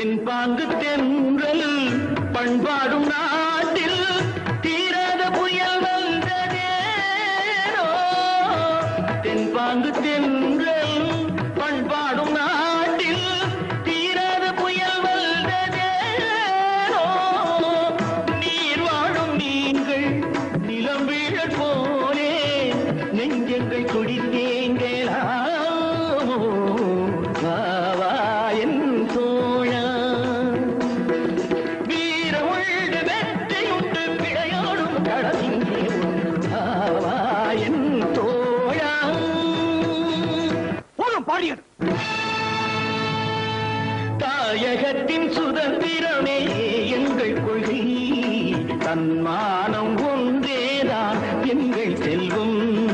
தென்பாங்கு தென்றல் பண்பாடும் நாட்டில் தீராத புயல் வந்ததேனோ தென்பாங்கு தென்றல் பண்பாடும் நாட்டில் தீராத புயல் வந்ததேனோ நீர் வாழும் நீங்கள் நிலம் வீழ போலே நெஞ்சங்கள் குடித்தேங்களா தாயகத்தின் சுதந்திரமே எங்கள் கொள்கை தன்மானம் ஒன்றேதான் எங்கள் செல்வம்